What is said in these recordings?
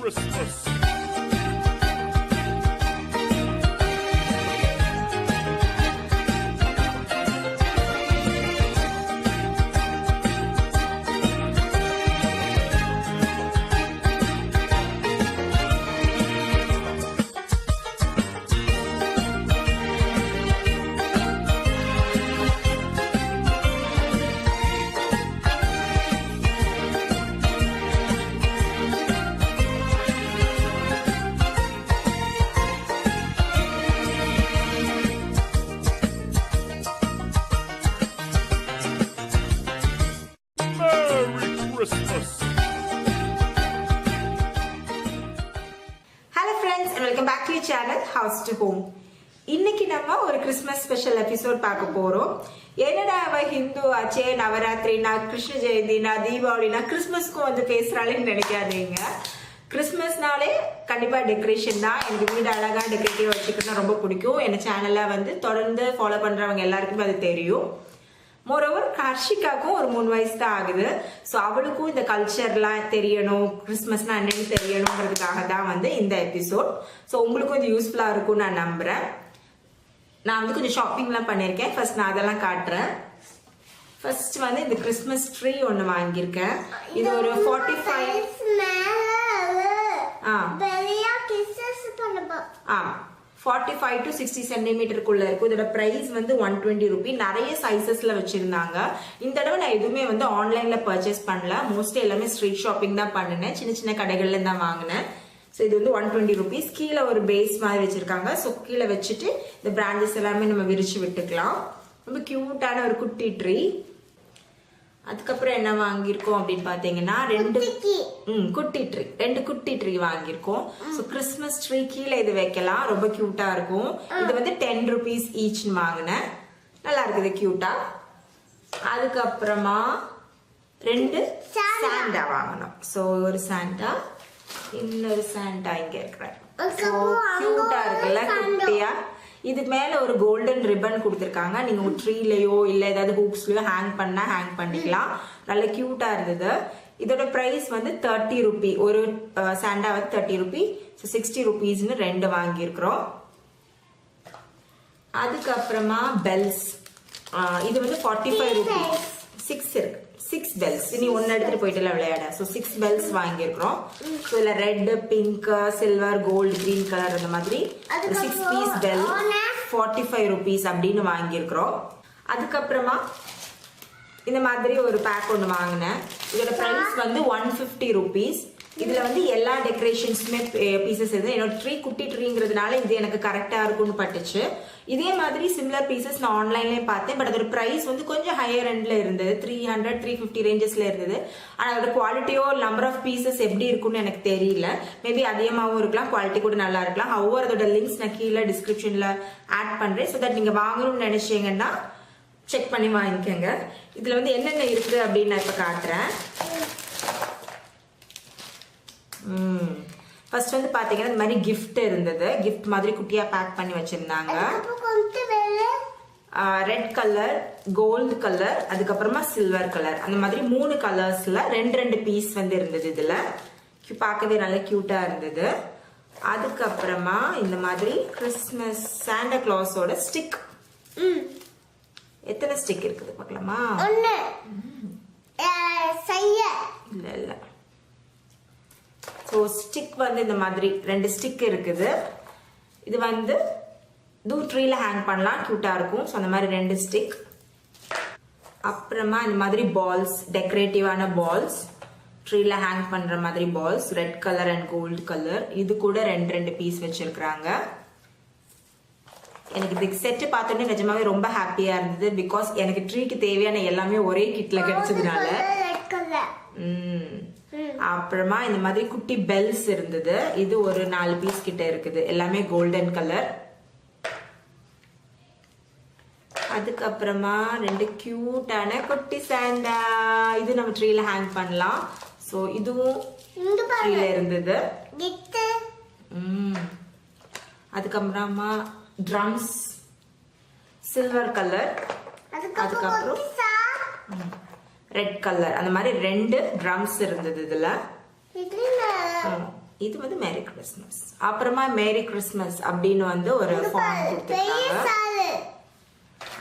Christmas. Hello friends and welcome back to your channel House to Home. இன்னைக்கு நம்ம ஒரு Christmas special episode பார்க்க போறோம். என்னடா அவ ஹிந்து ஆச்சே, நவராத்திரினா, கிருஷ்ண ஜெயந்தினா, தீபாவளினா கிறிஸ்மஸ்க்கும் வந்து பேசுறாளேன்னு நினைக்காதீங்க. கிறிஸ்மஸ்னாலே கண்டிப்பா டெக்கரேஷன் தான். எனக்கு வீடு அழகா டெக்கரேட்டிவ் வச்சுக்கணும் ரொம்ப பிடிக்கும். என் சேனல்ல வந்து தொடர்ந்து ஃபாலோ பண்றவங்க எல்லாருக்குமே அது தெரியும். மோரோவர் ஹர்ஷிகாக்கும் ஒரு 3 வயசு தான் ஆகுது. ஸோ அவளுக்கும் இந்த கல்ச்சர்லாம் தெரியணும், கிறிஸ்மஸ்னா என்னன்னு தெரியணுங்கிறதுக்காக தான் வந்து இந்த எபிசோட். ஸோ உங்களுக்கும் இது யூஸ்ஃபுல்லாக இருக்கும்னு நான் நம்புறேன். நான் வந்து கொஞ்சம் ஷாப்பிங்லாம் பண்ணியிருக்கேன். ஃபர்ஸ்ட் நான் அதெல்லாம் காட்டுறேன். ஃபர்ஸ்ட் வந்து இந்த கிறிஸ்மஸ் ட்ரீ ஒன்று வாங்கியிருக்கேன். இது ஒரு 45 45 to 60 சென்டிமீட்டருக்குள்ள இருக்கும். இதோட பிரைஸ் வந்து 120 ரூபி. நிறைய சைசஸ்ல வச்சிருந்தாங்க. இந்த தடவை நான் எதுவுமே வந்து ஆன்லைன்ல பர்ச்சேஸ் பண்ணல. மோஸ்ட்லி எல்லாமே ஸ்ட்ரீட் ஷாப்பிங் தான் பண்ணினேன். சின்ன சின்ன கடைகள்ல தான் வாங்கினேன். ஸோ இது வந்து 120 ருபீஸ். கீழே ஒரு பேஸ் மாதிரி வச்சிருக்காங்க. ஸோ கீழே வச்சுட்டு இந்த பிரான்ச்சஸ் எல்லாமே நம்ம விரிச்சு விட்டுக்கலாம். ரொம்ப கியூட்டான ஒரு குட்டி ட்ரீ. அதுக்கப்புறம் என்ன வாங்கியிருக்கோம் அப்படின்னு பாத்தீங்கன்னா ரெண்டு குட்டி ட்ரீ வாங்கியிருக்கோம். ஸோ கிறிஸ்மஸ் ட்ரீ கீழே இது வைக்கலாம். ரொம்ப கியூட்டா இருக்கும். இது வந்து 10 ருபீஸ் ஈச்னு வாங்கினேன். நல்லா இருக்குது கியூட்டா. அதுக்கப்புறமா 2 சாண்டா வாங்கணும். ஸோ ஒரு சாண்டா, இன்னொரு சாண்டா இங்க இருக்கிறேன். கியூட்டா இருக்குல்ல குட்டியா. இது மேல ஒரு கோல்டன் ரிப்பன் கொடுத்துருக்காங்க. நீங்க ட்ரீலயோ இல்ல ஏதாவது ஹூக்ஸ்லயோ ஹேங் பண்ணா ஹேங் பண்ணிக்கலாம். நல்ல கியூட்டா இருந்தது. இதோட பிரைஸ் வந்து 30 ருபி. ஒரு சாண்டா வந்து 30 ருபி. 60 ருபீஸ்னு 2 வாங்கியிருக்கிறோம். அதுக்கப்புறமா பெல்ஸ். இது வந்து 45 ருபீஸ். 6 பெல்ஸ். நீ ஒன்னு எடுத்துட்டு போயிட்டு விளையாட. ஸோ 6 பெல்ஸ் வாங்கியிருக்கிறோம். ஸோ இதுல red, pink, silver, gold, green colour அந்த மாதிரி 6 பீஸ் பெல் 45 ருபீஸ் அப்படின்னு வாங்கியிருக்கிறோம். அதுக்கப்புறமா இந்த மாதிரி ஒரு பேக் ஒன்று வாங்கினேன். இதோட பிரைஸ் வந்து 150 ருபீஸ். இதுல வந்து எல்லா டெக்கரேஷன்ஸுமே பீசஸ் இருந்து என்னோட ட்ரீ குட்டி ட்ரீங்கிறதுனால இது எனக்கு கரெக்டா இருக்கும்னு பட்டுச்சு. இதே மாதிரி சிமிலர் பீசஸ் நான் ஆன்லைன்லயே பார்த்தேன். பட் அதோட பிரைஸ் வந்து கொஞ்சம் ஹையர் எண்ட்ல இருந்தது. 300 350 ரேஞ்சஸ்ல இருந்தது. ஆனா அதோட குவாலிட்டியோ நம்பர் ஆஃப் பீசஸ் எப்படி இருக்கும்னு எனக்கு தெரியல. மேபி அதிகமாகவும் இருக்கலாம், குவாலிட்டி கூட நல்லா இருக்கலாம். ஹவர் அதோட லிங்க்ஸ் நான் கீழே டிஸ்கிரிப்ஷன்ல ஆட் பண்றேன். ஸோ தட் நீங்க வாங்கணும்னு நினைச்சீங்கன்னா செக் பண்ணி வாங்கிக்கோங்க. இதுல வந்து என்னென்ன இருக்கு அப்படின்னு நான் இப்ப காட்டுறேன். ஃபர்ஸ்ட் வந்து பாத்தீங்கன்னா இந்த மாதிரி கிஃப்ட் இருந்தது. கிஃப்ட் மாதிரி குட்டியா பேக் பண்ணி வச்சிருந்தாங்க. ரெட் கலர், கோல்டு கலர், அதுக்கப்புறமா சில்வர் கலர், அந்த மாதிரி 3 கலர்ஸ்ல 2 பீஸ் வந்து இருந்தது. இதுல பார்க்கவே நல்ல கியூட்டா இருந்தது. அதுக்கப்புறமா இந்த மாதிரி கிறிஸ்மஸ் சாண்டா கிளாஸோட ஸ்டிக். எத்தனை ஸ்டிக் இருக்குது பார்க்கலாமா? இல்ல ஸோ ஸ்டிக் வந்து இந்த மாதிரி 2 ஸ்டிக் இருக்குது. இது வந்து ட்ரீல ஹேங் பண்ணலாம், கியூட்டா இருக்கும். ஸோ அந்த மாதிரி 2 ஸ்டிக். அப்புறமா இந்த மாதிரி பால்ஸ், டெக்கரேட்டிவான பால்ஸ், ட்ரீல ஹேங் பண்ற மாதிரி balls, red colour and gold colour. இது கூட 2 பீஸ் வச்சிருக்காங்க. எனக்கு இது செட்டு பார்த்தோன்னே நிஜமாவே ரொம்ப ஹாப்பியா இருந்தது. பிகாஸ் எனக்கு ட்ரீக்கு தேவையான எல்லாமே ஒரே கிட்ல கிடைச்சதுனால. அப்புறமா இந்த மாதிரி குட்டி பெல்ஸ் இருந்தது. இது ஒரு 4 பீஸ் கிட்ட இருக்குது. எல்லாமே கோல்டன் கலர். அதுக்கப்புறமா 2 கியூட்டான குட்டி சாண்டா. இது நம்ம ட்ரீல ஹேங் பண்ணலாம். சோ இதுவும் ட்ரீல இருந்தது. அதுக்கப்புறமா ட்ரம்ஸ், சில்வர் கலர், அதுக்கப்புறம் ரெட் கலர், அந்த மாதிரி 2 ட்ரம்ஸ் இருந்தது. இதுல இது வந்து மேரி கிறிஸ்மஸ். அப்புறமா மேரி கிறிஸ்மஸ் அப்படின்னு வந்து ஒரு ஃபார்ம் கொடுத்துருக்காங்க.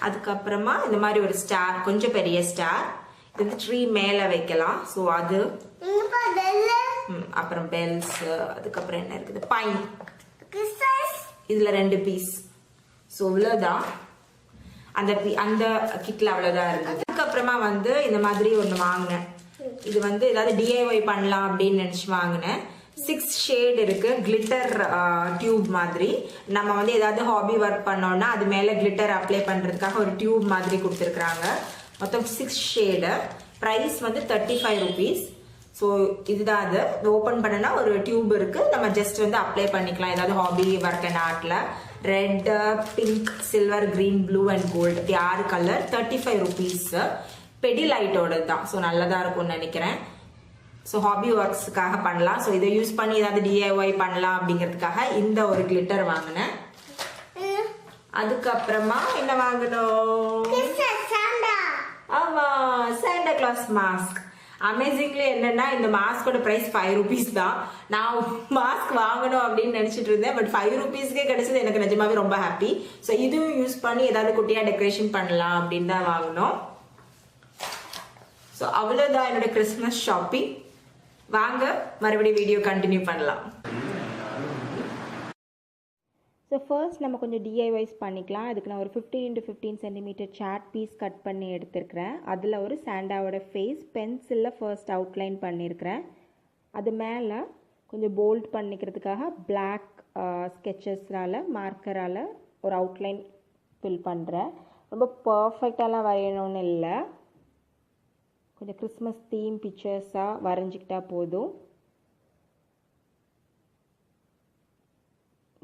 அதுக்கப்புறமா இந்த மாதிரி ஒரு ஸ்டார், கொஞ்சம் பெரிய ஸ்டார், இது வந்து ட்ரீ மேல வைக்கலாம். ஸோ அது அப்புறம் பெல்ஸ், அதுக்கப்புறம் என்ன இருக்குது, பைன், இதுல 2 பீஸ். ஸோ இவ்வளவுதான் அந்த கிட்ல அவ்வளவுதான் இருந்தது. அதுக்கப்புறமா வந்து இந்த மாதிரி ஒண்ணு வாங்கினேன். இது வந்து ஏதாவது DIY பண்ணலாம் அப்படின்னு நினைச்சு வாங்கினேன். 6 ஷேட் இருக்கு, கிளிட்டர் டியூப் மாதிரி. நம்ம வந்து ஏதாவது ஹாபி ஒர்க் பண்ணோம்னா அது மேல கிளிட்டர் அப்ளை பண்றதுக்காக ஒரு டியூப் மாதிரி கொடுத்துருக்காங்க. மொத்தம் 6 ஷேடு. பிரைஸ் வந்து 35 rupees. ஸோ இதுதான் அது. ஓப்பன் பண்ணனா ஒரு டியூப் இருக்கு, நம்ம ஜஸ்ட் வந்து அப்ளை பண்ணிக்கலாம் ஏதாவது ஹாபி ஒர்க் அண்ட் ஆர்ட்ல. Red, pink, silver, green, blue and gold, இப்படி 6 கலர். 35 rupees. பெடிலைட்டோட தான். ஸோ நல்லதா இருக்கும்னு நினைக்கிறேன். ஸோ ஹாபி ஒர்க்ஸுக்காக பண்ணலாம். ஸோ இதை யூஸ் பண்ணி ஏதாவது DIY பண்ணலாம் அப்படிங்கிறதுக்காக இந்த ஒரு கிளிட்டர் வாங்கினேன். அதுக்கப்புறமா என்ன வாங்கணும்? ஆமா, சாண்டா கிளாஸ் மாஸ்க். அமேசிங்லி என்னன்னா இந்த மாஸ்கோட பிரைஸ் 5 rupees தான். நான் மாஸ்க் வாங்கணும் அப்படின்னு நினைச்சிட்டு இருந்தேன். பட் 5 rupeesக்கே கிடைச்சது எனக்கு நிஜமாவே ரொம்ப ஹாப்பி. ஸோ இதுவும் யூஸ் பண்ணி ஏதாவது குட்டியா டெக்கரேஷன் பண்ணலாம் அப்படின்னு தான் வாங்கினோம். ஸோ அவ்வளோதான் என்னோட கிறிஸ்மஸ் ஷாப்பிங். வாங்க மறுபடியும் வீடியோ கண்டினியூ பண்ணலாம். ஸோ ஃபர்ஸ்ட் நம்ம கொஞ்சம் DIYs பண்ணிக்கலாம். அதுக்கு நான் ஒரு 15 x 15 cm chart piece cut பண்ணி எடுத்துருக்கிறேன். அதில் ஒரு சாண்டாவோட ஃபேஸ் பென்சிலில் ஃபர்ஸ்ட் அவுட்லைன் பண்ணியிருக்கிறேன். அது மேலே கொஞ்சம் போல்ட் பண்ணிக்கிறதுக்காக பிளாக் ஸ்கெச்சஸ்னால் மார்க்கரால் ஒரு அவுட்லைன் ஃபில் பண்ணுறேன். ரொம்ப பர்ஃபெக்டாலாம் வரையணும்னு இல்லை, கொஞ்சம் கிறிஸ்மஸ் தீம் பிக்சர்ஸாக வரைஞ்சிக்கிட்டா போதும்.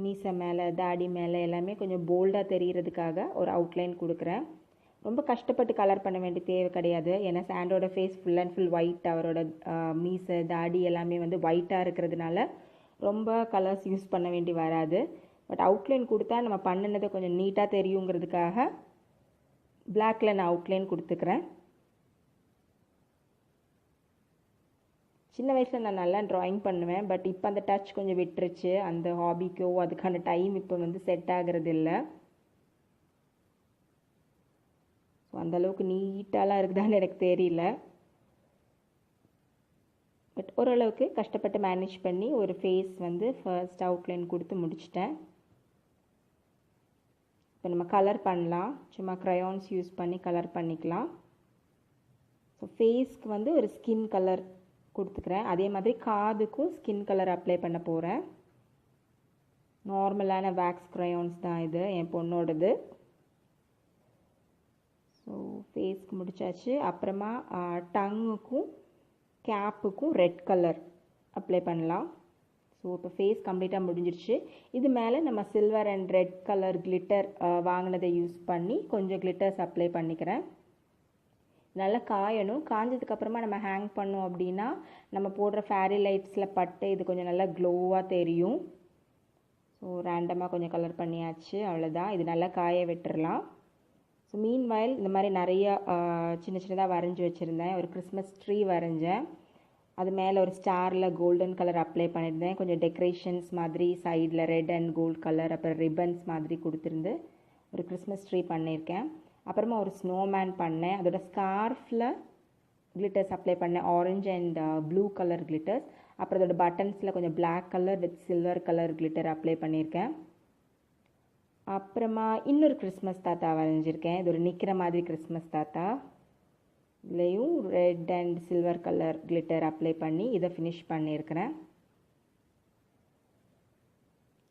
மீசை மேலே, தாடி மேலே எல்லாமே கொஞ்சம் போல்டாக தெரிகிறதுக்காக ஒரு அவுட்லைன் கொடுக்குறேன். ரொம்ப கஷ்டப்பட்டு கலர் பண்ண வேண்டிய தேவை கிடையாது. ஏன்னா சாண்டோட face full and full white, அவரோட மீசை தாடி எல்லாமே வந்து ஒயிட்டாக இருக்கிறதுனால ரொம்ப கலர்ஸ் யூஸ் பண்ண வேண்டி வராது. பட் அவுட்லைன் கொடுத்தா நம்ம பண்ணினதை கொஞ்சம் நீட்டாக தெரியுங்கிறதுக்காக பிளாக்ல நான் அவுட்லைன் கொடுத்துக்கிறேன். சின்ன வயசில் நான் நல்லா ட்ராயிங் பண்ணுவேன். பட் இப்போ அந்த டச் கொஞ்சம் விட்டுருச்சு. அந்த ஹாபிக்கோ அதுக்கான டைம் இப்போ வந்து செட் ஆகிறது இல்லை. ஸோ அந்தளவுக்கு நீட்டாலாம் இருக்குதான்னு எனக்கு தெரியல. பட் ஓரளவுக்கு கஷ்டப்பட்டு மேனேஜ் பண்ணி ஒரு ஃபேஸ் வந்து ஃபர்ஸ்ட் அவுட்லைன் கொடுத்து முடிச்சிட்டேன். இப்போ நம்ம கலர் பண்ணலாம். சும்மா க்ரையான்ஸ் யூஸ் பண்ணி கலர் பண்ணிக்கலாம். ஸோ ஃபேஸ்க்கு வந்து ஒரு ஸ்கின் கலர் கொடுத்துக்கிறேன். அதே மாதிரி காதுக்கும் ஸ்கின் கலர் அப்ளை பண்ண போகிறேன். நார்மலான வேக்ஸ் க்ரையான்ஸ் தான் இது, என் பொண்ணோடது. ஸோ ஃபேஸ்க்கு முடிச்சாச்சு. அப்புறமா டங்குக்கும் கேப்புக்கும் ரெட் கலர் அப்ளை பண்ணலாம். ஸோ இப்போ ஃபேஸ் கம்ப்ளீட்டாக முடிஞ்சிருச்சு. இது மேலே நம்ம silver and red colour glitter வாங்கினதை யூஸ் பண்ணி கொஞ்சம் கிளிட்டர்ஸ் அப்ளை பண்ணிக்கிறேன். நல்லா காயணும். காஞ்சதுக்கப்புறமா நம்ம ஹேங் பண்ணோம் அப்படின்னா நம்ம போடுற ஃபேரி லைட்ஸில் பட்டு இது கொஞ்சம் நல்லா க்ளோவாக தெரியும். ஸோ ரேண்டமாக கொஞ்சம் கலர் பண்ணியாச்சு, அவ்வளோதான். இது நல்லா காய விட்டுறலாம். ஸோ மீன்வைல் இந்த மாதிரி நிறையா சின்ன சின்னதாக வரைஞ்சி வச்சுருந்தேன். ஒரு கிறிஸ்மஸ் ட்ரீ வரைஞ்சேன். அது மேலே ஒரு ஸ்டாரில் கோல்டன் கலர் அப்ளை பண்ணியிருந்தேன். கொஞ்சம் டெக்கரேஷன்ஸ் மாதிரி சைடில் ரெட் அண்ட் கோல்ட் கலர், அப்புறம் ரிப்பன்ஸ் மாதிரி கொடுத்துருந்து ஒரு கிறிஸ்மஸ் ட்ரீ பண்ணியிருக்கேன். அப்புறமா ஒரு ஸ்னோமேன் பண்ணேன். அதோட ஸ்கார்ஃபில் கிளிட்டர்ஸ் அப்ளை பண்ணேன், orange and blue colour glitters. அப்புறம் அதோட பட்டன்ஸில் கொஞ்சம் black colour with silver colour glitter apply பண்ணியிருக்கேன். அப்புறமா இன்னொரு கிறிஸ்மஸ் தாத்தா வரைஞ்சிருக்கேன். இது ஒரு நிற்கிற மாதிரி கிறிஸ்மஸ் தாத்தா. இதுலேயும் red and silver colour glitter apply பண்ணி இதை ஃபினிஷ் பண்ணியிருக்கிறேன்.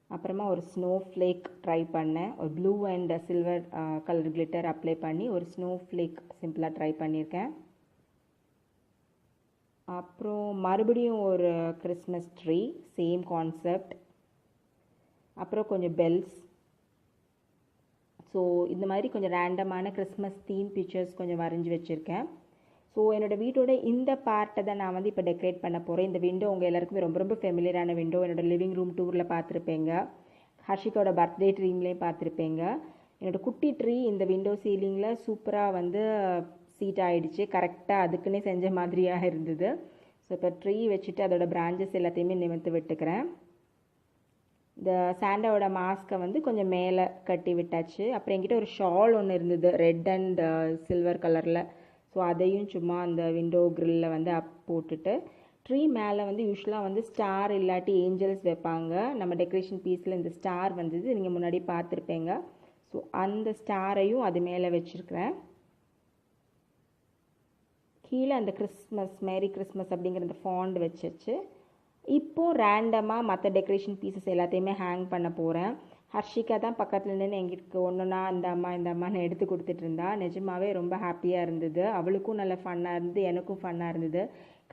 அப்புறமா ஒரு ஸ்னோ ஃப்ளேக் ட்ரை பண்ணேன். ஒரு blue and silver colour glitter apply பண்ணி ஒரு ஸ்னோ ஃப்ளேக் சிம்பிளாக ட்ரை பண்ணியிருக்கேன். அப்புறம் மறுபடியும் ஒரு கிறிஸ்மஸ் ட்ரீ, சேம் கான்செப்ட். அப்புறம் கொஞ்சம் பெல்ஸ். ஸோ இந்த மாதிரி கொஞ்சம் ரேண்டமான கிறிஸ்மஸ் தீம் பிக்சர்ஸ் கொஞ்சம் வரைஞ்சி வச்சுருக்கேன். ஸோ என்னோடய வீட்டோட இந்த பார்ட்டை தான் நான் வந்து இப்போ டெக்கரேட் பண்ண போகிறேன். இந்த விண்டோ உங்கள் எல்லாருக்குமே ரொம்ப ரொம்ப ஃபெமிலியரான விண்டோ. என்னோடய லிவிங் ரூம் டூரில் பார்த்துருப்பேங்க, ஹர்ஷிகாவோட பர்த்டே ட்ரீம்லேயும் பார்த்துருப்பேங்க. என்னோடய குட்டி ட்ரீ இந்த விண்டோ சீலிங்கில் சூப்பராக வந்து சீட் ஆகிடுச்சு. கரெக்டாக அதுக்குன்னே செஞ்ச மாதிரியாக இருந்தது. ஸோ இப்போ ட்ரீ வச்சுட்டு அதோட பிரான்ச்சஸ் எல்லாத்தையுமே நிமிர்த்து விட்டுக்கிறேன். இந்த சாண்டாவோட மாஸ்கை வந்து கொஞ்சம் மேலே கட்டி விட்டாச்சு. அப்புறம் என்கிட்ட ஒரு ஷால் ஒன்று இருந்தது ரெட் அண்ட் சில்வர் கலரில். ஸோ அதையும் சும்மா அந்த விண்டோ கிரில்லில் வந்து போட்டுட்டு ட்ரீ மேலே வந்து யூஸ்வலாக வந்து ஸ்டார் இல்லாட்டி ஏஞ்சல்ஸ் வைப்பாங்க. நம்ம டெக்கரேஷன் பீஸில் இந்த ஸ்டார் வந்தது நீங்கள் முன்னாடி பார்த்துருப்பீங்க. ஸோ அந்த ஸ்டாரையும் அது மேலே வச்சுருக்கிறேன். கீழே அந்த கிறிஸ்மஸ் மேரி கிறிஸ்மஸ் அப்படிங்கிற அந்த ஃபாண்ட் வச்சிச்சு. இப்போது ரேண்டமாக மற்ற டெக்கரேஷன் பீசஸ் எல்லாத்தையுமே ஹேங் பண்ண போகிறேன். ஹர்ஷிகா தான் பக்கத்தில் நின்று எங்களுக்கு ஒன்றுனா இந்த அம்மான்னு எடுத்து கொடுத்துட்டு இருந்தா. நிஜமாவே ரொம்ப ஹாப்பியாக இருந்தது. அவளுக்கும் நல்ல ஃபன்னாக இருந்தது, எனக்கும் ஃபன்னாக இருந்தது.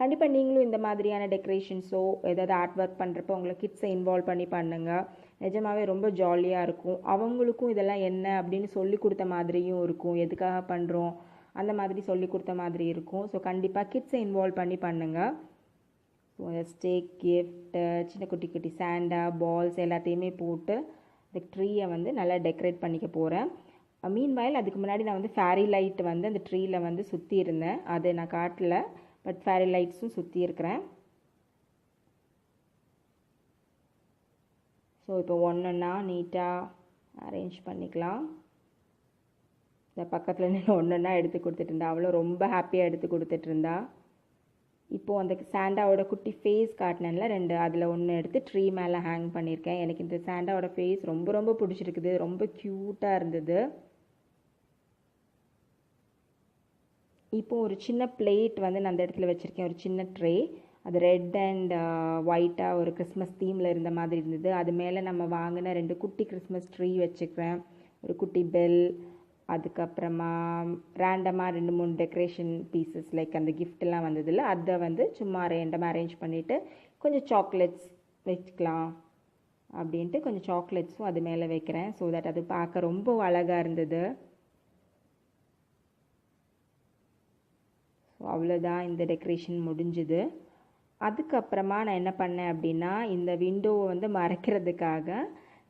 கண்டிப்பாக நீங்களும் இந்த மாதிரியான டெக்கரேஷன்ஸோ ஏதாவது ஆர்ட் ஒர்க் பண்ணுறப்போ உங்களை கிட்ஸை இன்வால்வ் பண்ணி பண்ணுங்கள். நிஜமாவே ரொம்ப ஜாலியாக இருக்கும். அவங்களுக்கும் இதெல்லாம் என்ன அப்படின்னு சொல்லி கொடுத்த மாதிரியும் இருக்கும். எதுக்காக பண்ணுறோம் அந்த மாதிரி சொல்லி கொடுத்த மாதிரி இருக்கும். ஸோ கண்டிப்பாக கிட்ஸை இன்வால்வ் பண்ணி பண்ணுங்கள். ஸோ ஸ்டேக் கிஃப்ட் சின்ன குட்டி குட்டி சாண்டா பால்ஸ் எல்லாத்தையுமே போட்டு இந்த ட்ரீயை வந்து நல்லா டெக்கரேட் பண்ணிக்க போகிறேன். மீன்வைல் அதுக்கு முன்னாடி நான் வந்து ஃபேரி லைட் வந்து அந்த ட்ரீயில் வந்து சுற்றி இருந்தேன். அதை நான் காட்டல, பட் ஃபேரி லைட்ஸும் சுற்றி இருக்கிறேன். ஸோ இப்போ ஒன்றுன்னா நீட்டாக அரேஞ்ச் பண்ணிக்கலாம். இந்த பக்கத்தில் நின்று ஒன்றுன்னா எடுத்து கொடுத்துட்டு இருந்தா. அவ்வளோ ரொம்ப ஹாப்பியாக எடுத்து கொடுத்துட்டு இருந்தா. இப்போது அந்த சாண்டாவோட குட்டி ஃபேஸ் காட்டினேன்ல 2, அதில் ஒன்று எடுத்து ட்ரீ மேலே ஹேங் பண்ணியிருக்கேன். எனக்கு இந்த சாண்டாவோட ஃபேஸ் ரொம்ப ரொம்ப பிடிச்சிருக்குது. ரொம்ப க்யூட்டாக இருந்தது. இப்போது ஒரு சின்ன பிளேட் வந்து நான் அந்த இடத்துல வச்சுருக்கேன், ஒரு சின்ன ட்ரே. அது ரெட் அண்ட் ஒயிட்டாக ஒரு கிறிஸ்மஸ் தீமில் இருந்த மாதிரி இருந்தது. அது மேலே நம்ம வாங்கின 2 குட்டி கிறிஸ்மஸ் ட்ரீ வச்சுக்கிறேன், ஒரு குட்டி பெல், அதுக்கப்புறமா ரேண்டமாக 2-3 டெக்கரேஷன் பீசஸ் லைக் அந்த கிஃப்ட்லாம் வந்ததில்ல, அதை வந்து சும்மா ரேண்டமாக அரேஞ்ச் பண்ணிவிட்டு கொஞ்சம் சாக்லேட்ஸ் வச்சுக்கலாம் அப்படின்ட்டு கொஞ்சம் சாக்லேட்ஸும் அது மேலே வைக்கிறேன். ஸோ தட் அது பார்க்க ரொம்ப அழகாக இருந்தது. ஸோ அவ்வளோதான், இந்த டெக்கரேஷன் முடிஞ்சுது. அதுக்கப்புறமா நான் என்ன பண்ணேன் அப்படின்னா, இந்த விண்டோவை வந்து மறைக்கிறதுக்காக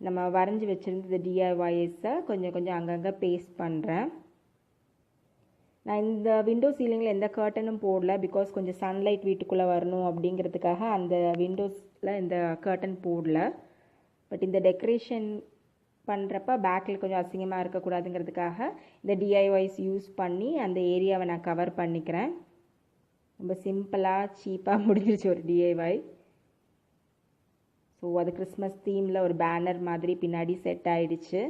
நம்ம வரைஞ்சி வச்சுருந்த டிஐஒய்ஸை கொஞ்சம் அங்கங்கே பேஸ்ட் பண்ணுறேன். நான் இந்த விண்டோ சீலிங்கில் எந்த கர்ட்டனும் போடல, பிகாஸ் கொஞ்சம் சன்லைட் வீட்டுக்குள்ளே வரணும் அப்படிங்கிறதுக்காக அந்த விண்டோஸில் இந்த கர்ட்டன் போடல. பட் இந்த டெக்கரேஷன் பண்ணுறப்ப பேக்கில் கொஞ்சம் அசிங்கமாக இருக்கக்கூடாதுங்கிறதுக்காக இந்த டிஐஒய்ஸ் யூஸ் பண்ணி அந்த ஏரியாவை நான் கவர் பண்ணிக்கிறேன். ரொம்ப சிம்பிளாக சீப்பாக முடிஞ்சிருச்சு ஒரு டிஐஒய். ஸோ அது கிறிஸ்மஸ் தீமில் ஒரு பேனர் மாதிரி பின்னாடி செட் ஆகிடுச்சு.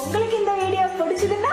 உங்களுக்கு இந்த வீடியோ பிடிச்சதுன்னா